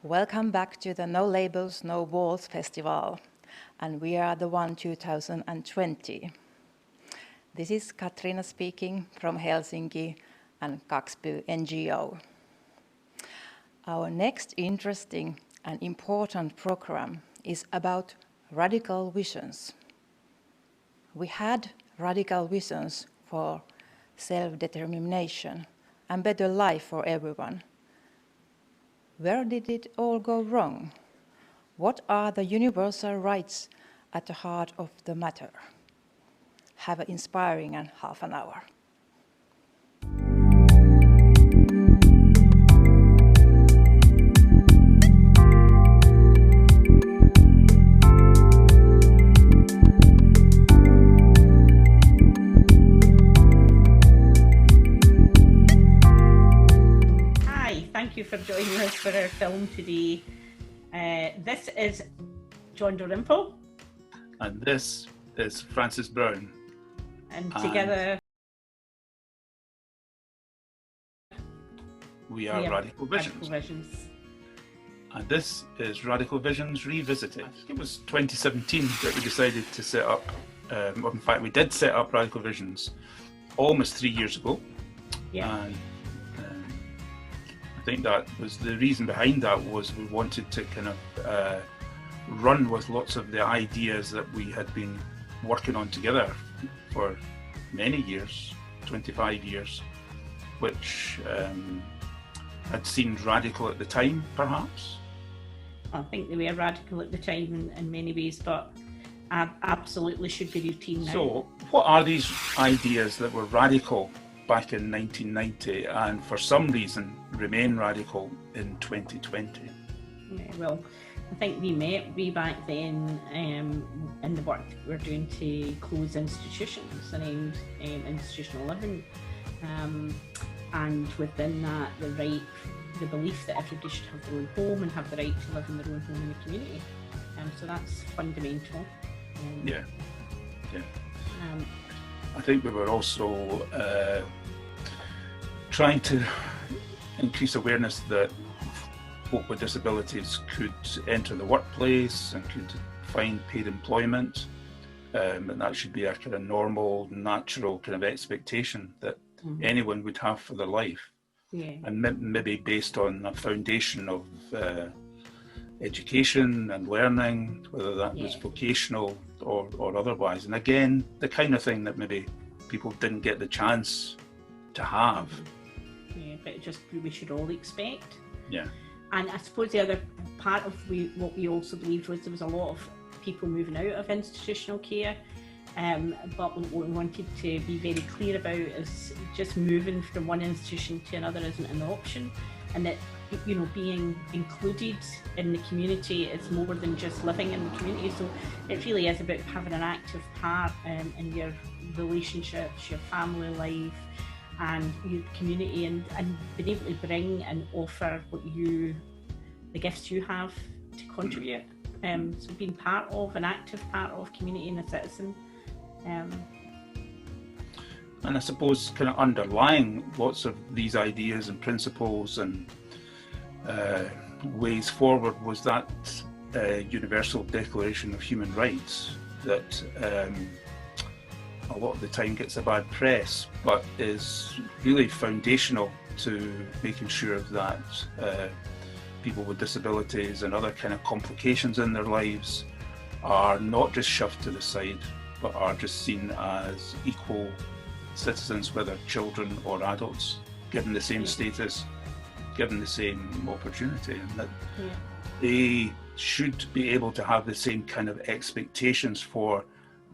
Welcome back to the No Labels, No Walls Festival, and we are the one 2020. This is Katrina speaking from Helsinki and Kaksby NGO. Our next interesting and important program is about radical visions. We had radical visions for self-determination and better life for everyone. Where did it all go wrong? What are the universal rights at the heart of the matter? Have an inspiring and half an hour. Thank you for joining us for our film today. This is John Dalrymple. And this is Francis Brown. And together we are Radical Visions. And this is Radical Visions Revisited. It was 2017 that we decided to set up, in fact we did set up Radical Visions almost 3 years ago. Yeah. And I think that was the reason behind that was we wanted to kind of run with lots of the ideas that we had been working on together for many years, 25 years, which had seemed radical at the time, perhaps. I think they were radical at the time in many ways, but absolutely should be routine now. So, what are these ideas that were radical back in 1990 and for some reason remain radical in 2020? Yeah, well, I think we met way back then in the work we're doing to close institutions and end institutional living, and within that the belief that everybody should have their own home and have the right to live in their own home in the community. So that's fundamental. Yeah. I think we were also trying to increase awareness that folk with disabilities could enter the workplace and could find paid employment, and that should be a kind of normal, natural kind of expectation that anyone would have for their life. Yeah. And maybe based on a foundation of education and learning, whether that was vocational or otherwise. And again, the kind of thing that maybe people didn't get the chance to have. Yeah, but just we should all expect. Yeah. And I suppose the other part of what we also believed was there was a lot of people moving out of institutional care, but what we wanted to be very clear about is just moving from one institution to another isn't an option, and that being included in the community is more than just living in the community. So it really is about having an active part in your relationships, your family life, and your community, and being able to bring and offer the gifts you have to contribute. So being part of, an active part of community and a citizen. And I suppose kind of underlying lots of these ideas and principles and ways forward was that Universal Declaration of Human Rights that a lot of the time gets a bad press, but is really foundational to making sure that people with disabilities and other kind of complications in their lives are not just shoved to the side, but are just seen as equal citizens, whether children or adults, given the same status, given the same opportunity, and that they should be able to have the same kind of expectations for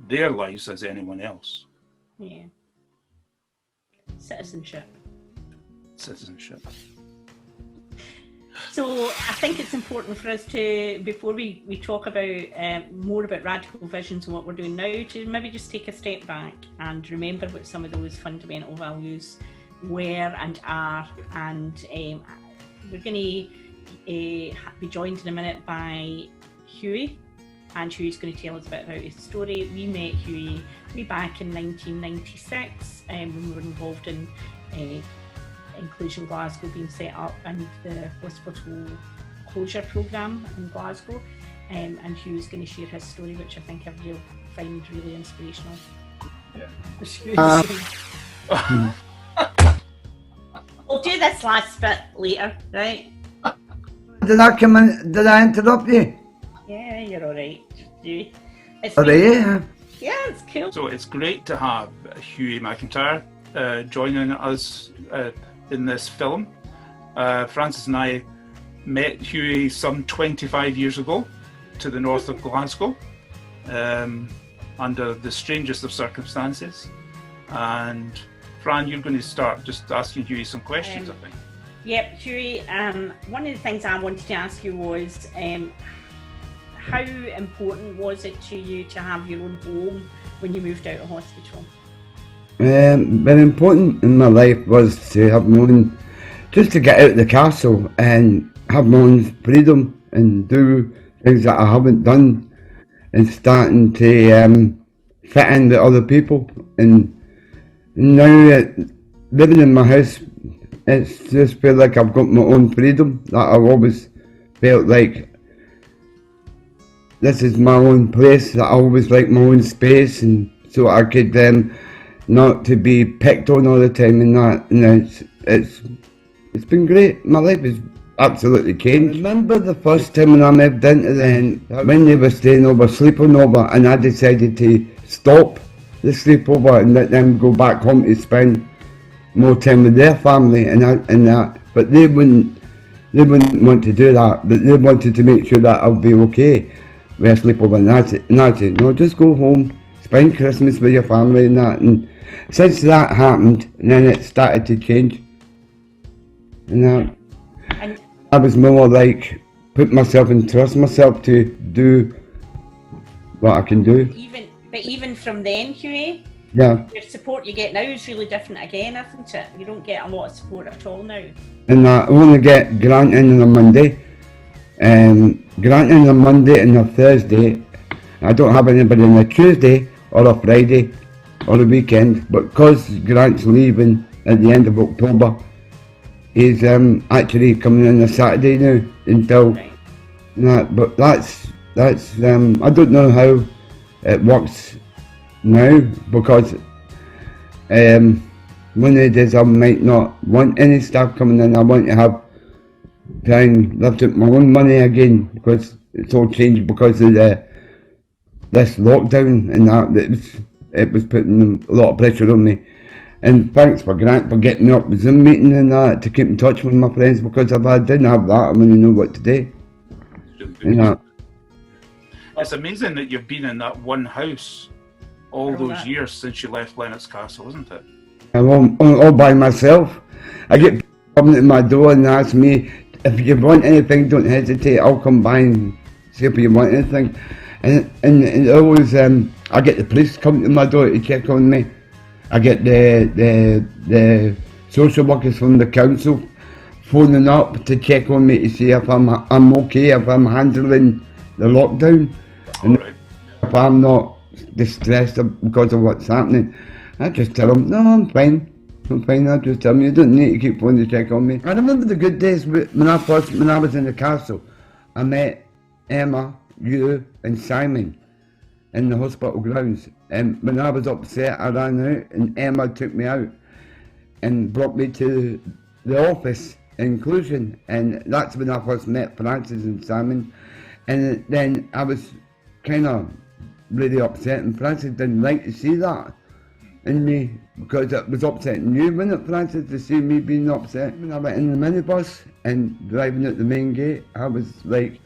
their lives as anyone else. Yeah. Citizenship. So I think it's important for us to, before we talk about more about Radical Visions and what we're doing now, to maybe just take a step back and remember what some of those fundamental values were and are. And we're going to be joined in a minute by Huey, and Huey's going to tell us a bit about his story. We met Huey way back in 1996 when we were involved in Inclusion Glasgow being set up and the hospital closure programme in Glasgow, and Hugh's going to share his story, which I think everybody will find really inspirational. Yeah. We'll do this last bit later, right? Did I come in? Did I interrupt you? Yeah, you're all right. It's Alright. yeah, it's cool. So it's great to have Hughie McIntyre joining us in this film. Francis and I met Hughie some 25 years ago to the north of Glasgow under the strangest of circumstances. And Fran, you're going to start just asking Hughie some questions, I think. Yep, Hughie, one of the things I wanted to ask you was how important was it to you to have your own home when you moved out of hospital? Very important in my life was to have my own, just to get out of the castle and have my own freedom and do things that I haven't done, and starting to fit in with other people. And now living in my house, it's just feel like I've got my own freedom, that I've always felt like this is my own place, that I always like my own space, and so I could not to be picked on all the time and that. And it's been great. My life has absolutely changed. I remember the first time when I moved into when they were staying over, sleeping over, and I decided to stop the sleepover and let them go back home to spend more time with their family and that. But they wouldn't want to do that. But they wanted to make sure that I'll be okay with a sleepover, and that's it. No, just go home, spend Christmas with your family and that. And since that happened, and then it started to change. And I was more like put myself and trust myself to do what I can do. Even from then, Hughie, yeah, your support you get now is really different again, isn't it? You don't get a lot of support at all now. And I only get granting on a Monday, granting on a Monday and a Thursday. I don't have anybody on a Tuesday or a Friday or a weekend, but because Grant's leaving at the end of October, he's actually coming on a Saturday now until that. But that's I don't know how it works now, because one of the days I might not want any staff coming in. I want to try and lift up my own money again, because it's all changed because of this lockdown and that. It was putting a lot of pressure on me. And thanks for Grant for getting me up with Zoom meeting and that to keep in touch with my friends, because if I didn't have that, I wouldn't know what to do. It's amazing that you've been in that one house all those years since you left Lennox Castle, isn't it? I'm all by myself. I get people coming to my door and ask me, if you want anything, don't hesitate, I'll come by and see if you want anything. And always, I get the police coming to my door to check on me. I get the social workers from the council phoning up to check on me to see if I'm okay, if I'm handling the lockdown, and if I'm not distressed because of what's happening. I just tell them, no, I'm fine. I just tell them, you don't need to keep phoning to check on me. I remember the good days when I was in the castle. I met Emma, you and Simon in the hospital grounds, and when I was upset I ran out and Emma took me out and brought me to the office inclusion, and that's when I first met Francis and Simon. And then I was kind of really upset, and Francis didn't like to see that in me, because it was upsetting you, wasn't it, Francis, to see me being upset? When I went in the minibus and driving at the main gate, I was like,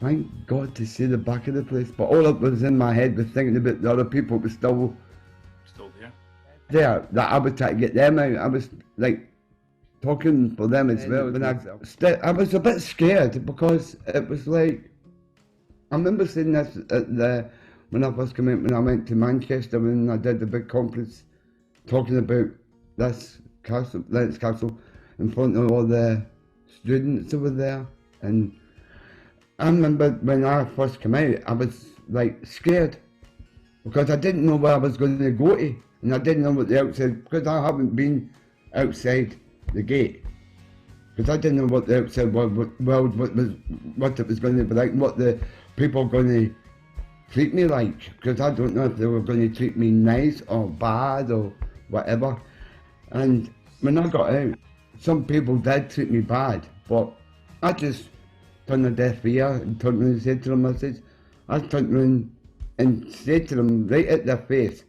thank God to see the back of the place. But all that was in my head was thinking about the other people who were still there, that I was trying to get them out. I was like talking for them as well. When I was a bit scared, because it was like, I remember saying this when I first came out, when I went to Manchester, when I did the big conference, talking about this castle, Lennox Castle, in front of all the students who were there. And I remember when I first came out, I was like scared, because I didn't know where I was going to go to, and I didn't know what the outside, because I haven't been outside the gate, because I didn't know what the outside world what it was going to be like, what the people were going to treat me like, because I don't know if they were going to treat me nice or bad or whatever. And when I got out, some people did treat me bad, but I just turned a deaf ear and turned around and said to them, I turned around and said to them right at their face,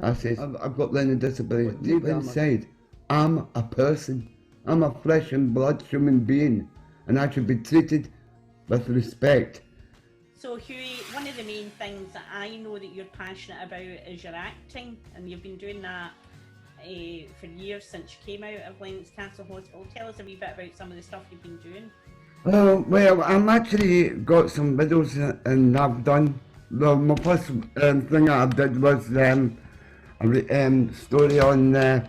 I said, I've got learning disability. Deep inside, I'm a person. I'm a flesh and blood human being, and I should be treated with respect. So Hughie, one of the main things that I know that you're passionate about is your acting, and you've been doing that for years since you came out of Lennox Castle Hospital. Tell us a wee bit about some of the stuff you've been doing. Well, I'm actually got some videos and I've done. Well, my first thing that I did was a story on the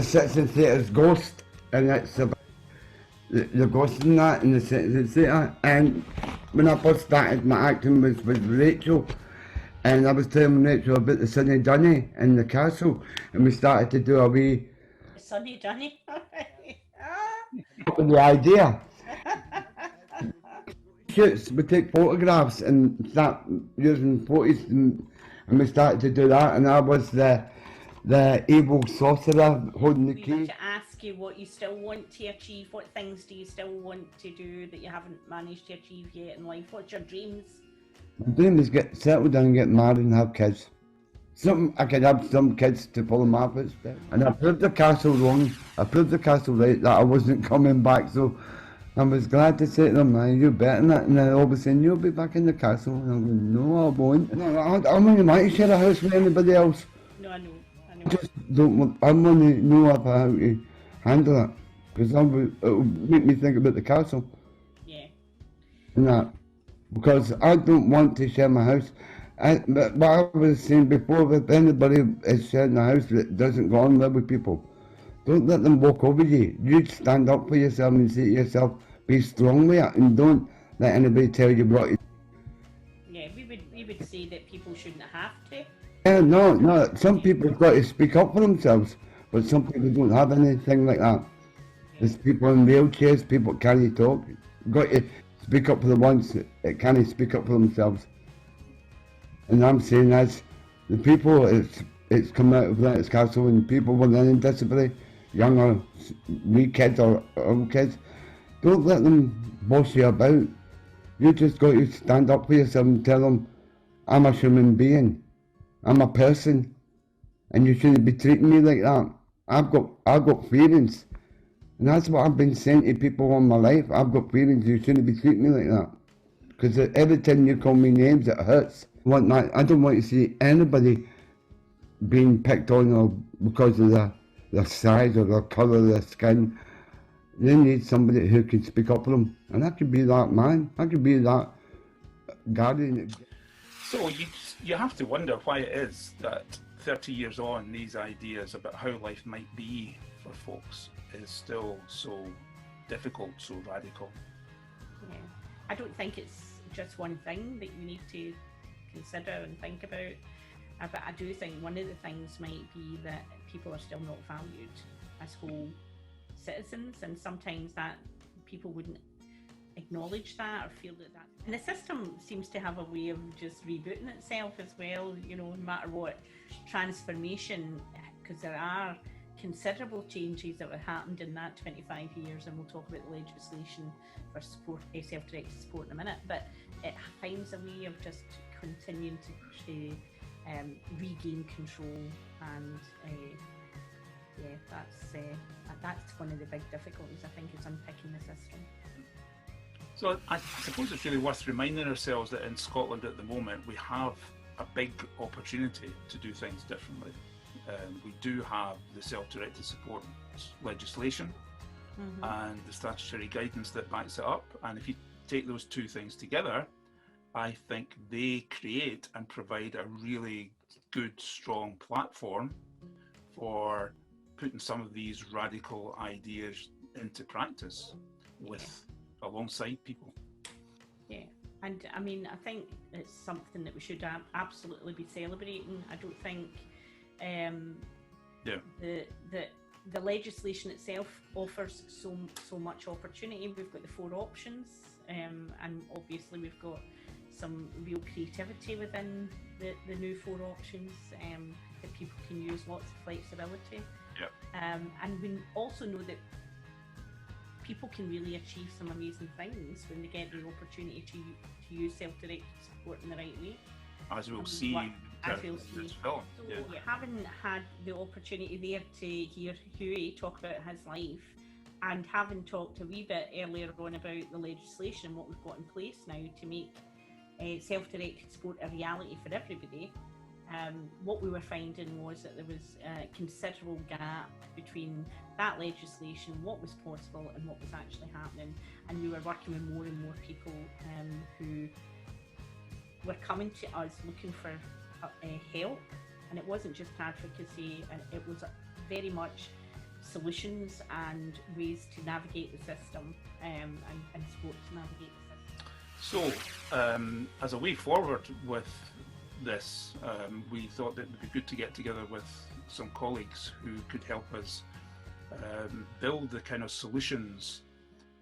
Citizen Theatre's Ghost, and it's about the ghost in that in the Citizen Theatre. And when I first started my acting was with Rachel, and I was telling Rachel about the Sunny Dunny in the castle, and we started to do a wee Sunny Dunny. with the idea. Shoots, we take photographs and start using photos, and we started to do that, and I was the evil sorcerer holding the key. We want to ask you what you still want to achieve. What things do you still want to do that you haven't managed to achieve yet in life? What's your dreams? My dream is get settled down and get married and have kids. I could have some kids to follow my footsteps. And I proved the castle wrong. I proved the castle right that I wasn't coming back. So I was glad to say to them, man, you're better than that. And then all of a sudden, you'll be back in the castle. And I'm going, no, I won't. No, I don't want to share a house with anybody else. No, I know. I just don't want, I want to know how to handle it. Because it'll make me think about the castle. Yeah. And that. Because I don't want to share my house. But what I was saying before, if anybody is sharing a house that doesn't go on well with people, don't let them walk over you. You stand up for yourself and say to yourself, be strong with it, and don't let anybody tell you what to do. Yeah, we would say that people shouldn't have to. Yeah, no, some people have got to speak up for themselves, but some people don't have anything like that. There's people in wheelchairs, people that can't talk. You've got to speak up for the ones that can't speak up for themselves. And I'm saying as the people it's come out of Lennox Castle, and people with learning disability, young or wee kids or old kids, don't let them boss you about. You just got to stand up for yourself and tell them, I'm a human being, I'm a person, and you shouldn't be treating me like that. I've got feelings, and that's what I've been saying to people all my life. I've got feelings, you shouldn't be treating me like that. Because every time you call me names, it hurts. I don't want to see anybody being picked on or because of their size or their colour of their skin. They need somebody who can speak up for them. And I could be that man. I could be that guardian. So you have to wonder why it is that 30 years on, these ideas about how life might be for folks is still so difficult, so radical. Yeah. I don't think it's just one thing that you need to consider and think about. But I do think one of the things might be that people are still not valued as whole citizens, and sometimes that people wouldn't acknowledge that or feel that. And the system seems to have a way of just rebooting itself as well, no matter what transformation, because there are considerable changes that have happened in that 25 years, and we'll talk about the legislation for support, self-directed support in a minute, but it finds a way of just continuing to regain control, and that's one of the big difficulties, I think, is unpicking the system. So I suppose it's really worth reminding ourselves that in Scotland at the moment we have a big opportunity to do things differently. We do have the self-directed support legislation and the statutory guidance that backs it up, and if you take those two things together, I think they create and provide a really good, strong platform for putting some of these radical ideas into practice alongside people. Yeah, and I mean, I think it's something that we should absolutely be celebrating. I don't think that the legislation itself offers so much opportunity. We've got the 4 options, and obviously we've got some real creativity within the new 4 options that people can use, lots of flexibility. Yep. And we also know that people can really achieve some amazing things when they get the opportunity to use self-directed support in the right way. As we'll see in this film. So, having had the opportunity there to hear Huey talk about his life, and having talked a wee bit earlier on about the legislation, what we've got in place now to make self-directed support a reality for everybody, what we were finding was that there was a considerable gap between that legislation, what was possible and what was actually happening. And we were working with more and more people who were coming to us looking for help, and it wasn't just advocacy, and it was very much solutions and ways to navigate the system, and support to navigate the system. So, as a way forward with this, we thought that it would be good to get together with some colleagues who could help us build the kind of solutions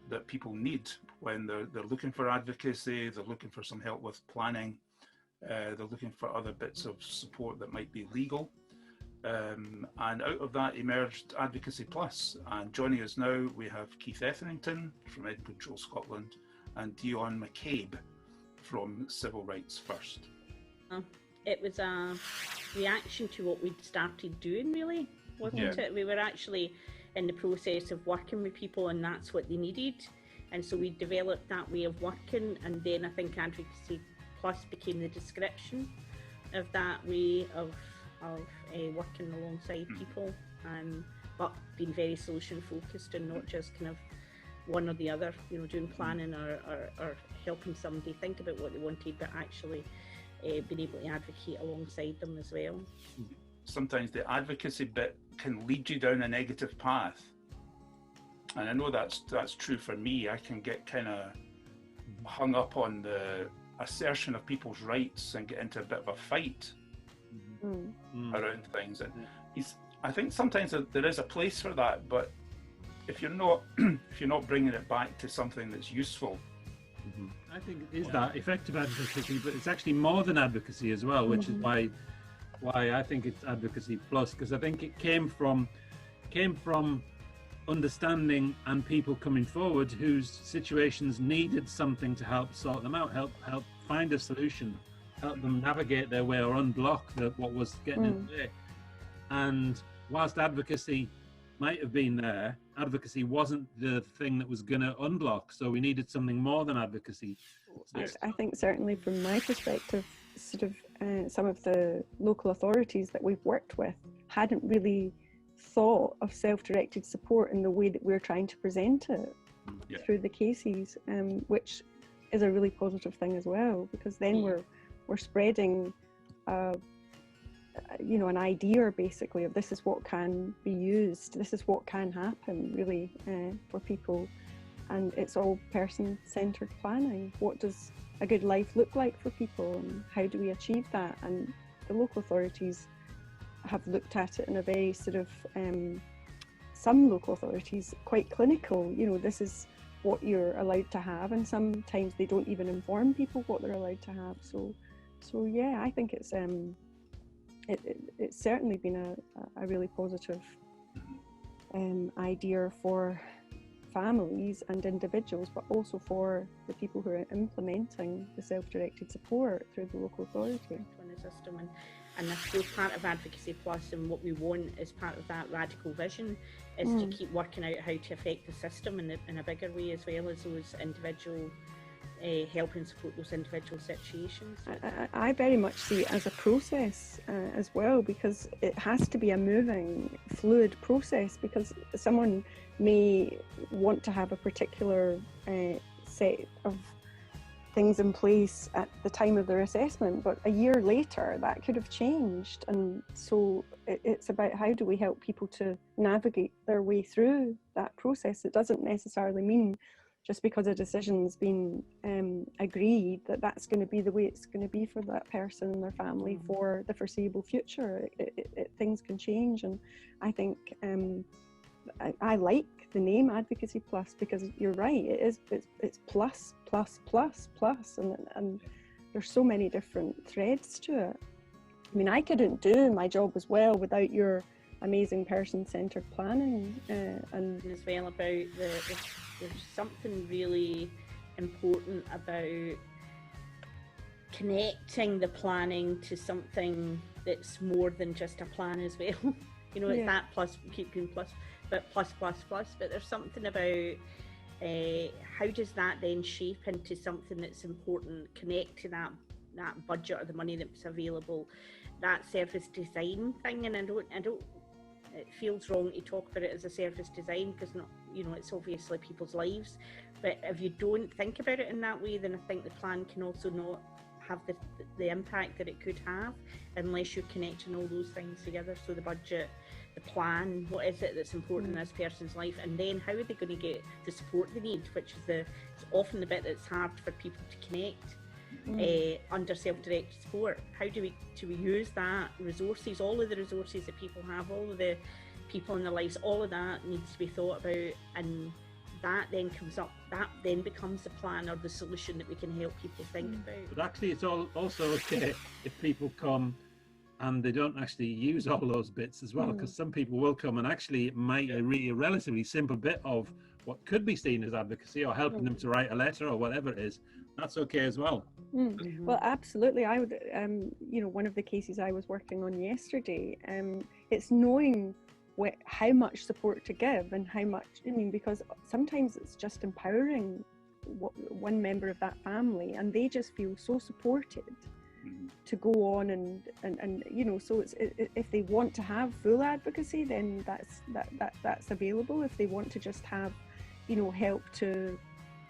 that people need when they're looking for advocacy, they're looking for some help with planning, they're looking for other bits of support that might be legal. And out of that emerged Advocacy Plus. And joining us now, we have Keith Etherington from Ed Control Scotland and Dion McCabe from Civil Rights First. It was a reaction to what we'd started doing, really, wasn't it? We were actually in the process of working with people, and that's what they needed. And so we developed that way of working, and then I think Advocacy Plus became the description of that way of working alongside people, but being very solution focused and not just kind of one or the other, doing planning or helping somebody think about what they wanted, but actually being able to advocate alongside them as well. Sometimes the advocacy bit can lead you down a negative path, and I know that's true for me. I can get kind of hung up on the assertion of people's rights and get into a bit of a fight around things. And I think sometimes there is a place for that, but if you're not bringing it back to something that's useful. I think it is that effective advocacy, but it's actually more than advocacy as well, which is why I think it's Advocacy Plus, because I think it came from understanding and people coming forward whose situations needed something to help sort them out, help find a solution, help them navigate their way or unblock what was getting in the way. And whilst advocacy might have been there, advocacy wasn't the thing that was going to unblock, so we needed something more than advocacy. I think certainly from my perspective, sort of some of the local authorities that we've worked with hadn't really thought of self-directed support in the way that we're trying to present it through the cases, which is a really positive thing as well, because then we're spreading an idea basically of this is what can be used, this is what can happen really for people, and it's all person-centred planning. What does a good life look like for people, and how do we achieve that? And the local authorities have looked at it in a very sort of some local authorities quite clinical, this is what you're allowed to have, and sometimes they don't even inform people what they're allowed to have. So yeah, I think it's certainly been a really positive idea for families and individuals, but also for the people who are implementing the self-directed support through the local authority. In the system, and I suppose part of Advocacy Plus and what we want as part of that radical vision is to keep working out how to affect the system in a bigger way, as well as those individual help and support those individual situations. I very much see it as a process as well, because it has to be a moving, fluid process, because someone may want to have a particular set of things in place at the time of their assessment, but a year later that could have changed. And so it's about how do we help people to navigate their way through that process. It doesn't necessarily mean just because a decision's been agreed that that's going to be the way it's going to be for that person and their family for the foreseeable future. Things can change, and I think I like the name Advocacy Plus, because you're right, it's plus, and there's so many different threads to it. I mean, I couldn't do my job as well without your amazing person-centered planning, and as well about there's something really important about connecting the planning to something that's more than just a plan as well. You know, it's that plus, keep going plus, but plus, but there's something about how does that then shape into something that's important, connect to that budget or the money that's available, that service design thing. And I don't it feels wrong to talk about it as a service design, because not, you know, it's obviously people's lives, but if you don't think about it in that way, then I think the plan can also not have the impact that it could have unless you're connecting all those things together. So the budget, the plan, what is it that's important in this person's life, and then how are they going to get the support they need, which is it's often the bit that's hard for people to connect. Under self-directed support, how do we use that resources, all of the resources that people have, all of the people in their lives, all of that needs to be thought about, and that then comes up, that then becomes the plan or the solution that we can help people think about. But actually it's also okay if people come and they don't actually use all those bits as well, because some people will come and actually it might be a relatively simple bit of what could be seen as advocacy, or helping them to write a letter or whatever it is. That's okay as well. Well, absolutely. I would, you know, one of the cases I was working on yesterday, it's knowing how much support to give and how much, I mean, because sometimes it's just empowering one member of that family, and they just feel so supported to go on and you know, so if they want to have full advocacy, then that's available. If they want to just have, you know, help to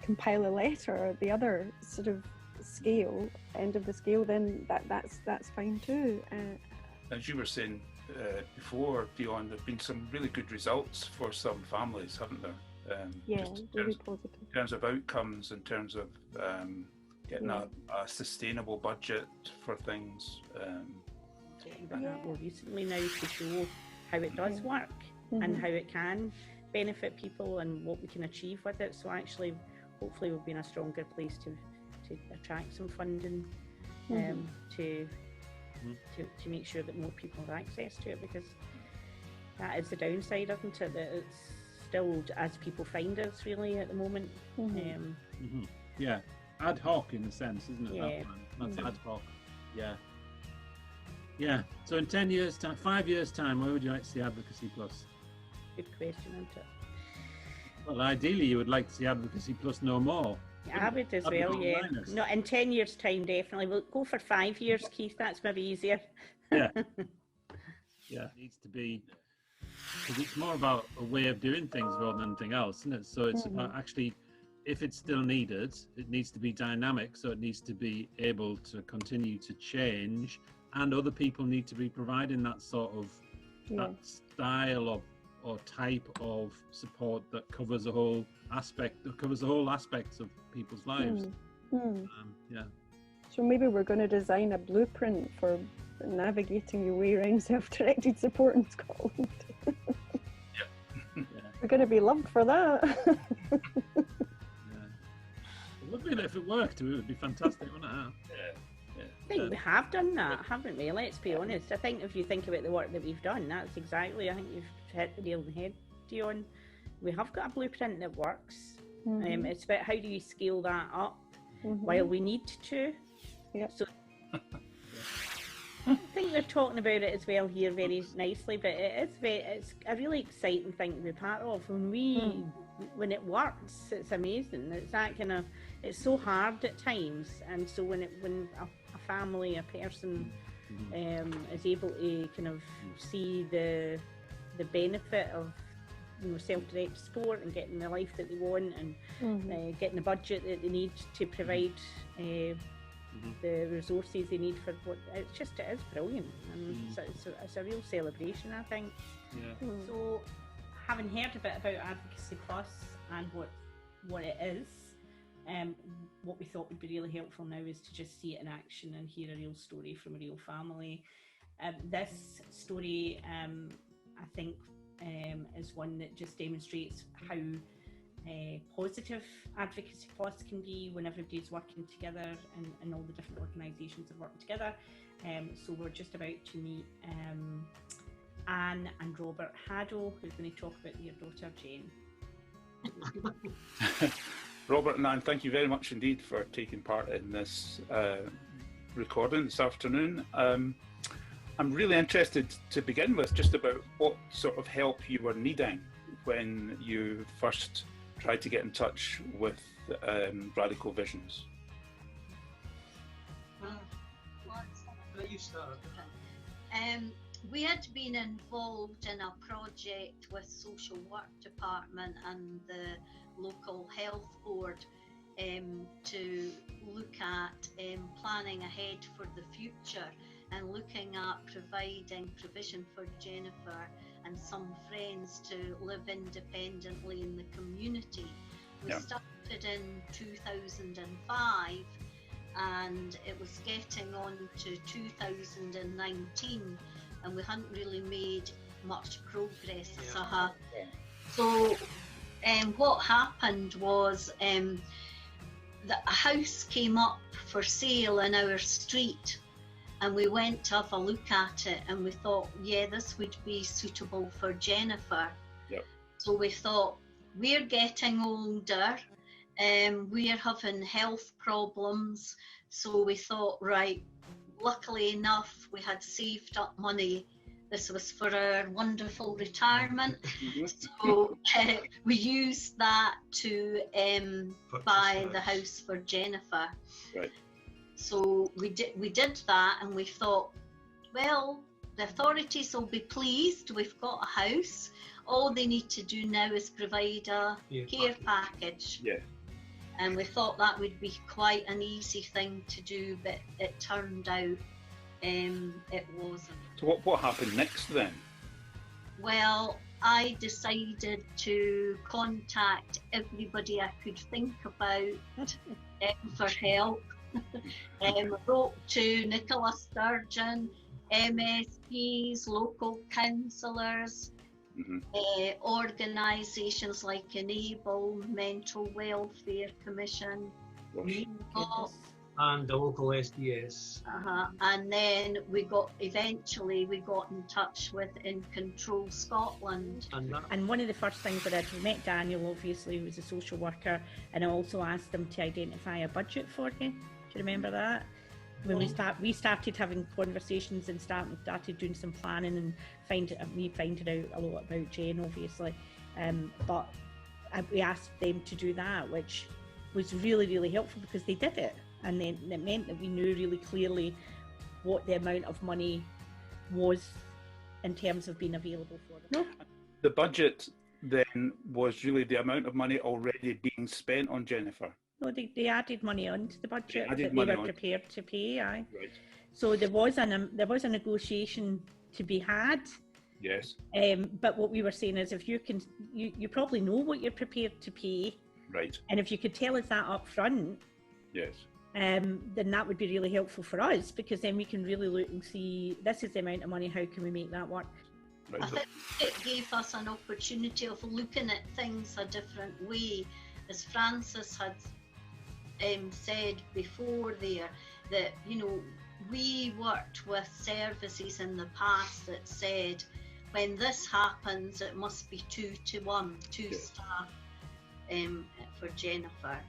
compile a letter, the other sort of scale, end of the scale, then that's fine too. As you were saying before, Dion, there have been some really good results for some families, haven't there? Really positive. In terms of outcomes, in terms of getting a sustainable budget for things. Getting that more recently now to show how it does work and how it can benefit people and what we can achieve with it. So actually, hopefully we'll be in a stronger place to attract some funding to make sure that more people have access to it, because that is the downside, isn't it? That it's still, as people find us really at the moment. Yeah, ad hoc in a sense, isn't it? Yeah. That's ad hoc. Yeah. So in 10 years time, 5 years time, where would you like to see Advocacy Plus? Good question, isn't it? Well, ideally you would like to see Advocacy Plus no more. I would as well, yeah. No, in 10 years time, definitely. We'll go for 5 years, Keith. That's maybe easier. Yeah. It needs to be, because it's more about a way of doing things rather than anything else, isn't it? So it's about actually, if it's still needed, it needs to be dynamic. So it needs to be able to continue to change, and other people need to be providing that sort of that style or type of support that covers a whole aspect, aspects of people's lives. So maybe we're going to design a blueprint for navigating your way around self-directed support in Scotland. We're going to be loved for that. It would be, if it worked, it would be fantastic, wouldn't it? I think we have done that, haven't we? Let's be honest. I think if you think about the work that we've done, that's exactly, I think you've hit the nail on the head, Dion. We have got a blueprint that works. It's about how do you scale that up while we need to. So I think they're talking about it as well here very nicely, but it's a really exciting thing to be part of. When it works, it's amazing. It's that kind of, it's so hard at times, and so when a family, a person is able to kind of see the benefit of, you know, self-directed support and getting the life that they want, and getting the budget that they need to provide the resources they need for what, it is brilliant, and it's a real celebration, I think. So having heard a bit about Advocacy Plus and what it is, what we thought would be really helpful now is to just see it in action and hear a real story from a real family. This story, I think, is one that just demonstrates how positive Advocacy Plus can be when everybody's working together and all the different organisations are working together. So we're just about to meet Anne and Robert Haddle, who's going to talk about their daughter Jane. Robert and Anne, thank you very much indeed for taking part in this recording this afternoon. I'm really interested to begin with just about what sort of help you were needing when you first tried to get in touch with Radical Visions. You start. We had been involved in a project with Social Work Department and the local health board to look at planning ahead for the future and looking at providing provision for Jennifer and some friends to live independently in the community. We started in 2005 and it was getting on to 2019 and we hadn't really made much progress. So what happened was a house came up for sale in our street and we went to have a look at it and we thought, yeah, this would be suitable for Jennifer. So we thought, we're getting older and we're having health problems, so we thought, right, luckily enough we had saved up money. This was for our wonderful retirement. So we used that to buy the house for Jennifer. Right. So we did that and we thought, well, the authorities will be pleased, we've got a house. All they need to do now is provide a care package. Yeah. And we thought that would be quite an easy thing to do, but it turned out it wasn't. So what happened next then? Well, I decided to contact everybody I could think about for help. Wrote to Nicola Sturgeon, MSPs, local councillors, organisations like Enable, Mental Welfare Commission, and the local SDS. And then eventually we got in touch with In Control Scotland. And one of the first things that I'd met Daniel, obviously, who was a social worker, and I also asked them to identify a budget for you. Do you remember that? When we started having conversations and started doing some planning and finding out a lot about Jane, obviously, but we asked them to do that, which was really, really helpful because they did it, and then it meant that we knew really clearly what the amount of money was in terms of being available for them. The budget then was really the amount of money already being spent on Jennifer. No, they added money onto the budget that they were prepared to pay. Right. So there was a negotiation to be had. Yes. But what we were saying is, if you probably know what you're prepared to pay. Right. And if you could tell us that up front. Yes. Then that would be really helpful for us, because then we can really look and see, this is the amount of money, how can we make that work? Right. I think it gave us an opportunity of looking at things a different way. As Francis had said before there, that, you know, we worked with services in the past that said, when this happens, it must be 2-to-1, two staff for Jennifer.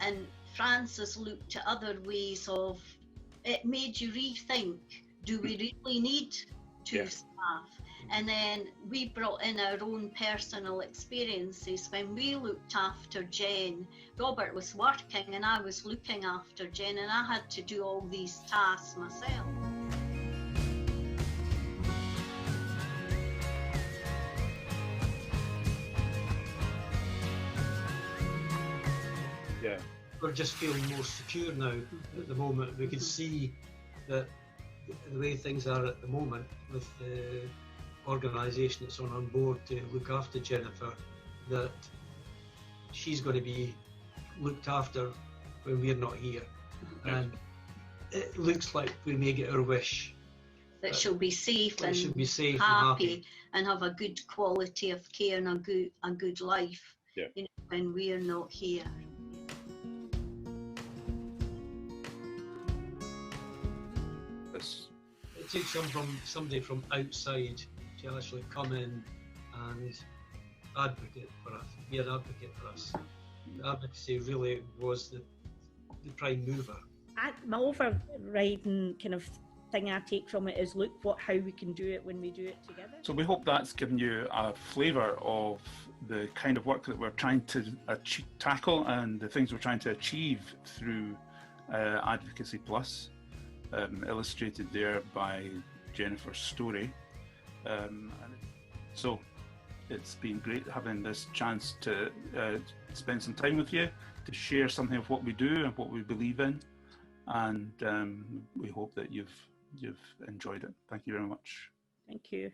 And Francis looked at other ways of, it made you rethink, do we really need two staff? And then we brought in our own personal experiences. When we looked after Jen, Robert was working and I was looking after Jen, and I had to do all these tasks myself. Yeah. We're just feeling more secure now at the moment. We can see that the way things are at the moment with the organisation that's on board to look after Jennifer, that she's going to be looked after when we're not here. And it looks like we may get our wish that she'll be safe That and she'll be safe and happy happy. and have a good quality of care and a good life, Yeah. you know, when we're not here. This, It takes somebody from outside to actually come in and advocate for us, be an advocate for us. Advocacy really was the prime mover. My overriding kind of thing I take from it is look how we can do it when we do it together. so we hope that's given you a flavour of the kind of work that we're trying to tackle and the things we're trying to achieve through Advocacy Plus, illustrated there by Jennifer's story. So it's been great having this chance to spend some time with you, to share something of what we do and what we believe in, and we hope that you've enjoyed it. Thank you very much. Thank you.